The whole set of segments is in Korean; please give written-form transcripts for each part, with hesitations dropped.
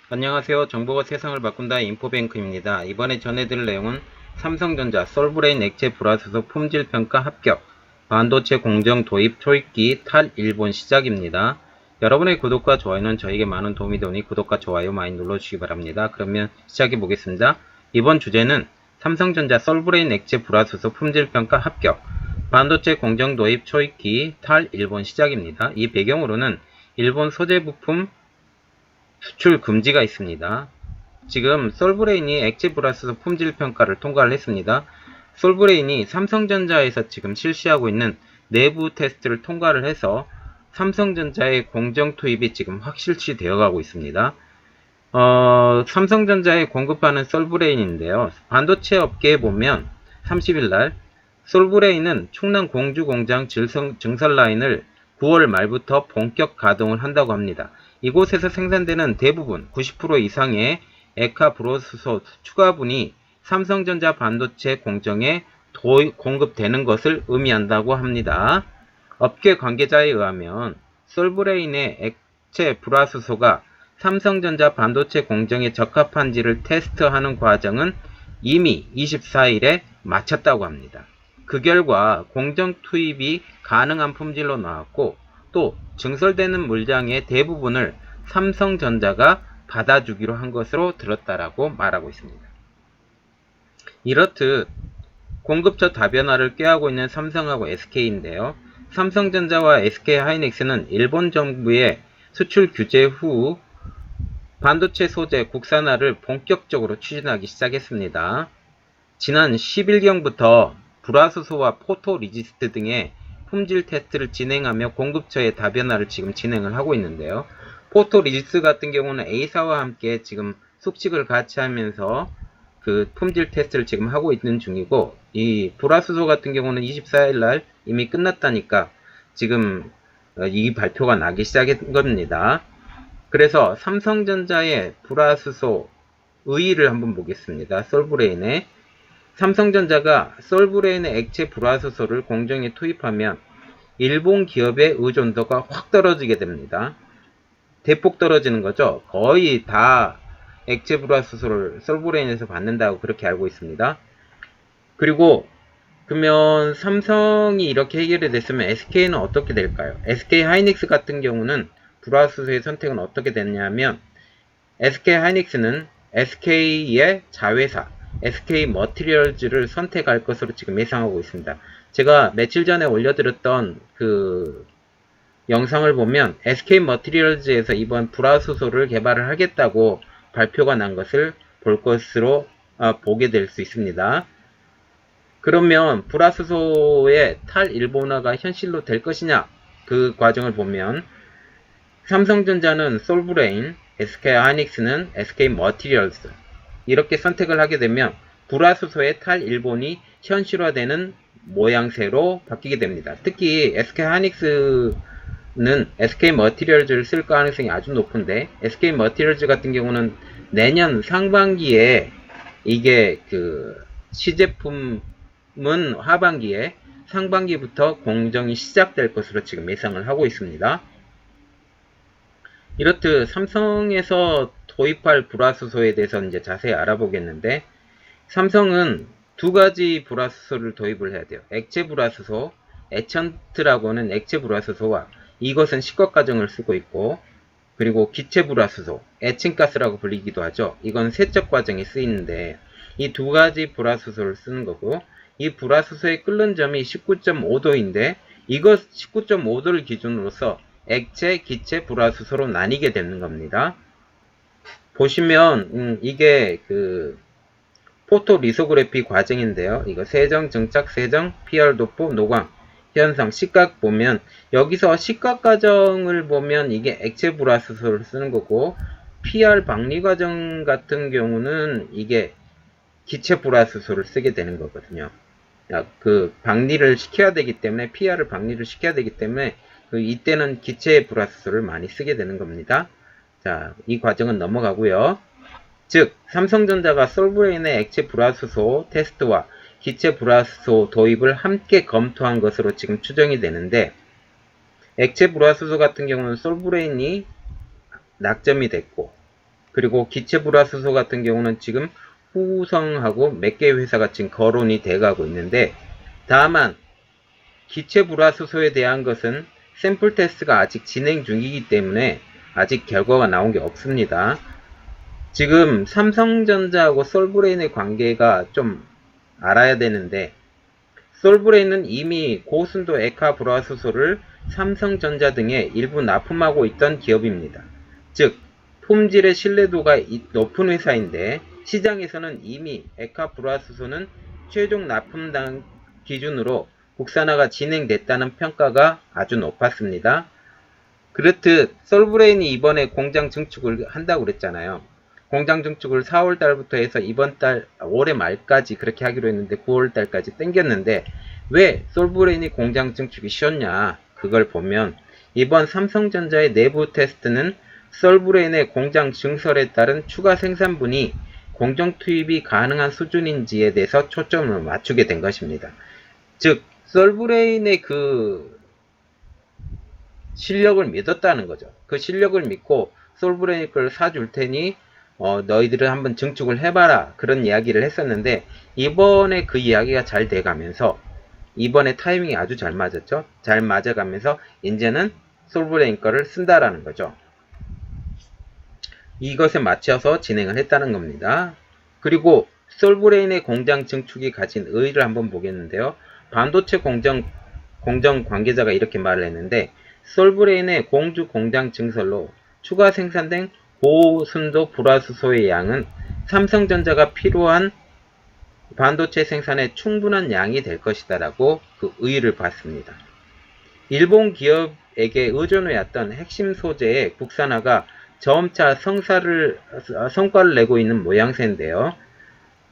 안녕하세요. 정보가 세상을 바꾼다 인포뱅크입니다. 이번에 전해드릴 내용은 삼성전자 솔브레인 액체 불화수소 품질평가 합격, 반도체 공정 도입 초입기 탈 일본 시작입니다. 여러분의 구독과 좋아요는 저에게 많은 도움이 되니 구독과 좋아요 많이 눌러주시기 바랍니다. 그러면 시작해 보겠습니다. 이번 주제는 삼성전자 솔브레인 액체 불화수소 품질평가 합격, 반도체 공정 도입 초입기 탈 일본 시작입니다. 이 배경으로는 일본 소재 부품 수출 금지가 있습니다. 지금 솔브레인이 액체 불화수소 품질 평가를 통과를 했습니다. 솔브레인이 삼성전자에서 지금 실시하고 있는 내부 테스트를 통과를 해서 삼성전자의 공정 투입이 지금 확실시 되어가고 있습니다. 삼성전자에 공급하는 솔브레인인데요. 반도체 업계에 보면 30일날 솔브레인은 충남 공주 공장 증설 라인을 9월 말부터 본격 가동을 한다고 합니다. 이곳에서 생산되는 대부분 90% 이상의 액화 불호수소 추가분이 삼성전자 반도체 공정에 공급되는 것을 의미한다고 합니다. 업계 관계자에 의하면 솔브레인의 액체 불화수소가 삼성전자 반도체 공정에 적합한지를 테스트하는 과정은 이미 24일에 마쳤다고 합니다. 그 결과 공정 투입이 가능한 품질로 나왔고 또 증설되는 물량의 대부분을 삼성전자가 받아주기로 한 것으로 들었다라고 말하고 있습니다. 이렇듯 공급처 다변화를 꾀하고 있는 삼성하고 SK인데요. 삼성전자와 SK하이닉스는 일본 정부의 수출 규제 후 반도체 소재 국산화를 본격적으로 추진하기 시작했습니다. 지난 10일경부터 불화수소와 포토리지스트 등의 품질 테스트를 진행하며 공급처의 다변화를 지금 진행을 하고 있는데요. 포토리지스트 같은 경우는 A사와 함께 지금 숙식을 같이 하면서 그 품질 테스트를 지금 하고 있는 중이고, 이 불화수소 같은 경우는 24일날 이미 끝났다니까 지금 이 발표가 나기 시작한 겁니다. 그래서 삼성전자의 불화수소 의의를 한번 보겠습니다. 솔브레인의 삼성전자가 솔브레인의 액체 불화수소를 공정에 투입하면 일본 기업의 의존도가 확 떨어지게 됩니다. 대폭 떨어지는 거죠. 거의 다 액체 불화수소를 솔브레인에서 받는다고 그렇게 알고 있습니다. 그리고 그러면 삼성이 이렇게 해결이 됐으면 SK는 어떻게 될까요? SK 하이닉스 같은 경우는 불화수소의 선택은 어떻게 됐냐면 SK 하이닉스는 SK의 자회사 SK 머티리얼즈를 선택할 것으로 지금 예상하고 있습니다. 제가 며칠 전에 올려드렸던 그 영상을 보면 SK 머티리얼즈에서 이번 불화수소를 개발을 하겠다고 발표가 난 것을 볼 것으로 보게 될 수 있습니다. 그러면 불화수소의 탈일본화가 현실로 될 것이냐, 그 과정을 보면 삼성전자는 솔브레인, SK하이닉스는 SK 머티리얼스 이렇게 선택을 하게 되면 불화수소의 탈일본이 현실화되는 모양새로 바뀌게 됩니다. 특히 SK하이닉스는 SK 머티리얼즈를 쓸 가능성이 아주 높은데, SK 머티리얼즈 같은 경우는 내년 상반기에 이게 그 시제품은 하반기에 상반기부터 공정이 시작될 것으로 지금 예상을 하고 있습니다. 이렇듯 삼성에서 도입할 불화수소에 대해서 이제 자세히 알아보겠는데, 삼성은 두 가지 불화수소를 도입을 해야 돼요. 액체 불화수소, 에천트라고 하는 액체 불화수소와 이것은 식과 과정을 쓰고 있고, 그리고 기체 불화수소, 에칭가스라고 불리기도 하죠. 이건 세척 과정에 쓰이는데 이 두 가지 불화수소를 쓰는 거고, 이 불화수소의 끓는 점이 19.5도인데 이것 19.5도를 기준으로서 액체, 기체 불화수소로 나뉘게 되는 겁니다. 보시면 이게 그 포토리소그래피 과정인데요. 이거 세정, 증착, 세정, PR 도포, 노광, 현상, 시각 보면 여기서 시각 과정을 보면 이게 액체 불화수소를 쓰는 거고, PR 방리 과정 같은 경우는 이게 기체 불화수소를 쓰게 되는 거거든요. 그 방리를 시켜야 되기 때문에, PR을 방리를 시켜야 되기 때문에 이때는 기체 불화수소를 많이 쓰게 되는 겁니다. 자, 이 과정은 넘어가고요. 즉, 삼성전자가 솔브레인의 액체 불화수소 테스트와 기체 불화수소 도입을 함께 검토한 것으로 지금 추정이 되는데, 액체 불화수소 같은 경우는 솔브레인이 낙점이 됐고, 그리고 기체불화수소 같은 경우는 지금 후성하고 몇 개의 회사가 지금 거론이 돼가고 있는데, 다만 기체불화수소에 대한 것은 샘플 테스트가 아직 진행 중이기 때문에 아직 결과가 나온 게 없습니다. 지금 삼성전자하고 솔브레인의 관계가 좀 알아야 되는데, 솔브레인은 이미 고순도 액화불화수소를 삼성전자 등에 일부 납품하고 있던 기업입니다. 즉, 품질의 신뢰도가 높은 회사인데, 시장에서는 이미 액화불화수소는 최종 납품당 기준으로 국산화가 진행됐다는 평가가 아주 높았습니다. 그렇듯 솔브레인이 이번에 공장 증축을 한다고 그랬잖아요. 공장 증축을 4월 달부터 해서 이번 달 올해 말까지 그렇게 하기로 했는데 9월 달까지 땡겼는데, 왜 솔브레인이 공장 증축이 쉬웠냐? 그걸 보면 이번 삼성전자의 내부 테스트는 솔브레인의 공장 증설에 따른 추가 생산분이 공정 투입이 가능한 수준인지에 대해서 초점을 맞추게 된 것입니다. 즉, 솔브레인의 그 실력을 믿었다는 거죠. 그 실력을 믿고 솔브레인 걸 사줄 테니 너희들은 한번 증축을 해봐라, 그런 이야기를 했었는데, 이번에 그 이야기가 잘 돼가면서 이번에 타이밍이 아주 잘 맞았죠. 잘 맞아가면서 이제는 솔브레인 거를 쓴다라는 거죠. 이것에 맞춰서 진행을 했다는 겁니다. 그리고 솔브레인의 공장 증축이 가진 의의를 한번 보겠는데요. 반도체 공정 관계자가 이렇게 말을 했는데, 솔브레인의 공주 공장 증설로 추가 생산된 고순도 불화수소의 양은 삼성전자가 필요한 반도체 생산에 충분한 양이 될 것이다 라고 그 의의를 받습니다. 일본 기업에게 의존해왔던 핵심 소재의 국산화가 점차 성과를 내고 있는 모양새인데요.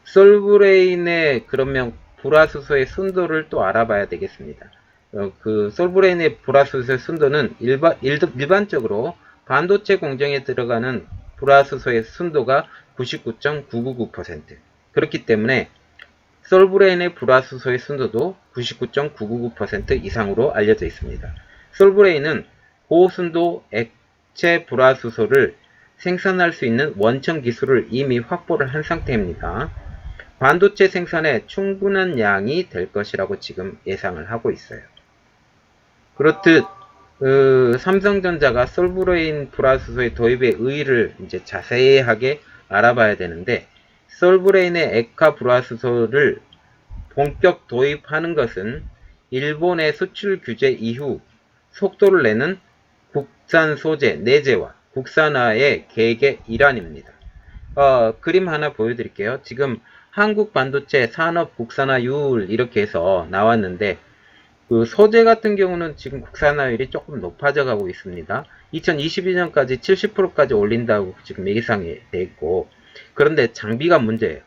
솔브레인의 그러면 불화수소의 순도를 또 알아봐야 되겠습니다. 그 솔브레인의 불화수소의 순도는 일반적으로 반도체 공정에 들어가는 불화수소의 순도가 99.999%. 그렇기 때문에 솔브레인의 불화수소의 순도도 99.999% 이상으로 알려져 있습니다. 솔브레인은 고순도 액체 불화수소를 생산할 수 있는 원천 기술을 이미 확보를 한 상태입니다. 반도체 생산에 충분한 양이 될 것이라고 지금 예상을 하고 있어요. 그렇듯 삼성전자가 솔브레인 불화수소의 도입의 의의를 이제 자세하게 알아봐야 되는데, 솔브레인의 액화 불화수소를 본격 도입하는 것은 일본의 수출 규제 이후 속도를 내는 국산 소재 내재화, 국산화의 계획의 일환입니다. 그림 하나 보여드릴게요. 지금 한국 반도체 산업 국산화율 이렇게 해서 나왔는데, 그 소재 같은 경우는 지금 국산화율이 조금 높아져 가고 있습니다. 2022년까지 70%까지 올린다고 지금 예상이 돼 있고, 그런데 장비가 문제예요.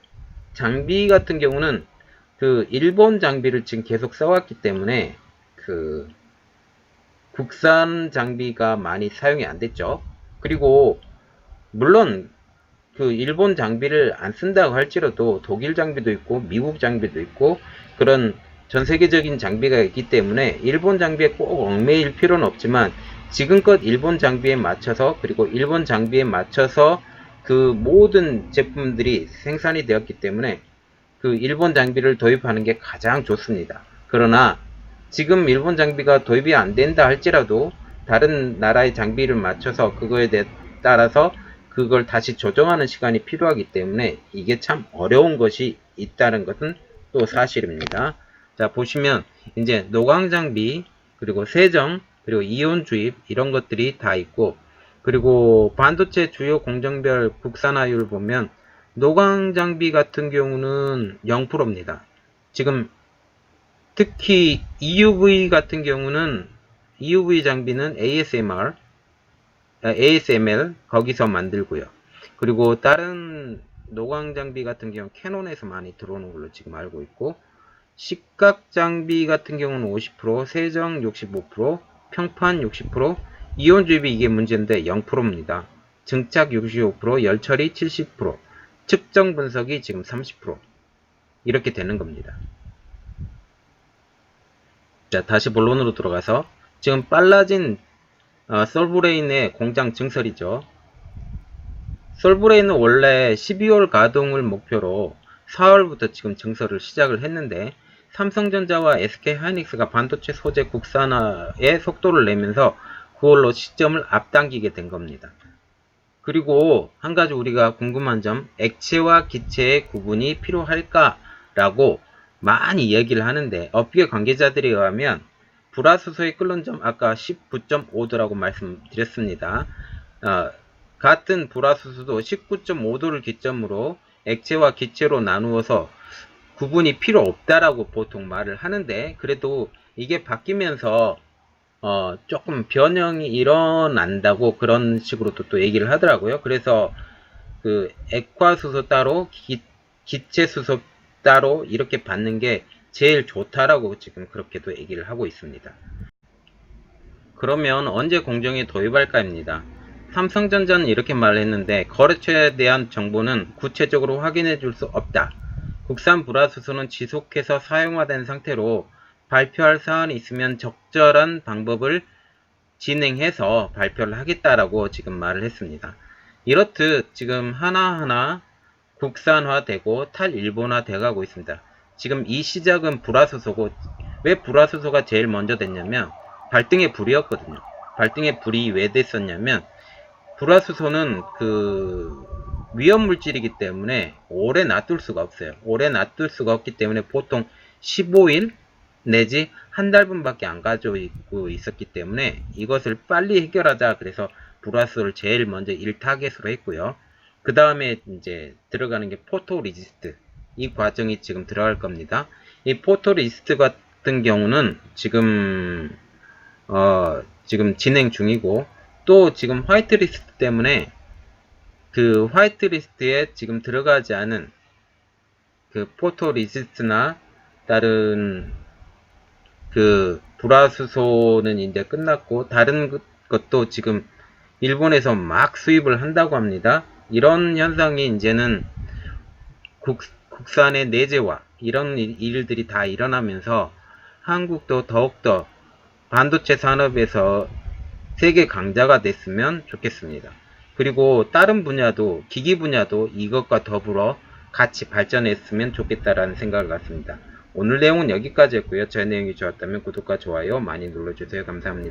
장비 같은 경우는 그 일본 장비를 지금 계속 써왔기 때문에 그 국산 장비가 많이 사용이 안 됐죠. 그리고 물론 그 일본 장비를 안 쓴다고 할지라도 독일 장비도 있고 미국 장비도 있고 그런 전 세계적인 장비가 있기 때문에 일본 장비에 꼭 얽매일 필요는 없지만, 지금껏 일본 장비에 맞춰서, 그리고 일본 장비에 맞춰서 그 모든 제품들이 생산이 되었기 때문에 그 일본 장비를 도입하는 게 가장 좋습니다. 그러나 지금 일본 장비가 도입이 안 된다 할지라도 다른 나라의 장비를 맞춰서 그거에 따라서 그걸 다시 조정하는 시간이 필요하기 때문에 이게 참 어려운 것이 있다는 것은 또 사실입니다. 자, 보시면 이제 노광 장비, 그리고 세정, 그리고 이온 주입 이런 것들이 다 있고, 그리고 반도체 주요 공정별 국산화율 보면 노광 장비 같은 경우는 0%입니다. 지금 특히 EUV 같은 경우는 EUV 장비는 ASML 거기서 만들고요. 그리고 다른 노광 장비 같은 경우는 캐논에서 많이 들어오는 걸로 지금 알고 있고, 식각 장비 같은 경우는 50%, 세정 65%, 평판 60%, 이온 주입이 이게 문제인데 0%입니다. 증착 65%, 열처리 70%, 측정 분석이 지금 30%. 이렇게 되는 겁니다. 자, 다시 본론으로 들어가서 지금 빨라진 솔브레인의 공장 증설이죠. 솔브레인은 원래 12월 가동을 목표로 4월부터 지금 증설을 시작을 했는데 삼성전자와 SK하이닉스가 반도체 소재 국산화에 속도를 내면서 그걸로 시점을 앞당기게 된 겁니다. 그리고 한 가지 우리가 궁금한 점, 액체와 기체의 구분이 필요할까라고 많이 얘기를 하는데 업계 관계자들에 의하면 불화수소의 끓는 점 아까 19.5도라고 말씀드렸습니다. 같은 불화수소도 19.5도를 기점으로 액체와 기체로 나누어서 구분이 필요 없다라고 보통 말을 하는데 그래도 이게 바뀌면서 조금 변형이 일어난다고 그런 식으로 또 얘기를 하더라고요. 그래서 그 액화수소 따로 기체수소 따로 이렇게 받는 게 제일 좋다라고 지금 그렇게도 얘기를 하고 있습니다. 그러면 언제 공정에 도입할까입니다. 삼성전자는 이렇게 말했는데 거래처에 대한 정보는 구체적으로 확인해 줄 수 없다. 국산 불화수소는 지속해서 사용화된 상태로 발표할 사안이 있으면 적절한 방법을 진행해서 발표를 하겠다라고 지금 말을 했습니다. 이렇듯 지금 하나하나 국산화되고 탈일본화 돼가고 있습니다. 지금 이 시작은 불화수소고 왜 불화수소가 제일 먼저 됐냐면 발등에 불이었거든요. 발등에 불이 왜 됐었냐면 불화수소는 그 위험물질이기 때문에 오래 놔둘 수가 없어요. 오래 놔둘 수가 없기 때문에 보통 15일 내지 한 달분밖에 안 가지고 있었기 때문에 이것을 빨리 해결하자. 그래서 불화수소를 제일 먼저 1타겟으로 했고요. 그 다음에 이제 들어가는 게 포토리지스트. 이 과정이 지금 들어갈 겁니다. 이 포토리지스트 같은 경우는 지금 진행 중이고 또 지금 화이트리스트 때문에 그 화이트리스트에 지금 들어가지 않은 그 포토리지스트나 다른 그 불화수소는 이제 끝났고 다른 것도 지금 일본에서 막 수입을 한다고 합니다. 이런 현상이 이제는 국산의 내재화 이런 일들이 다 일어나면서 한국도 더욱더 반도체 산업에서 세계 강자가 됐으면 좋겠습니다. 그리고 다른 분야도 기기 분야도 이것과 더불어 같이 발전했으면 좋겠다라는 생각을 갖습니다. 오늘 내용은 여기까지였고요. 제 내용이 좋았다면 구독과 좋아요 많이 눌러주세요. 감사합니다.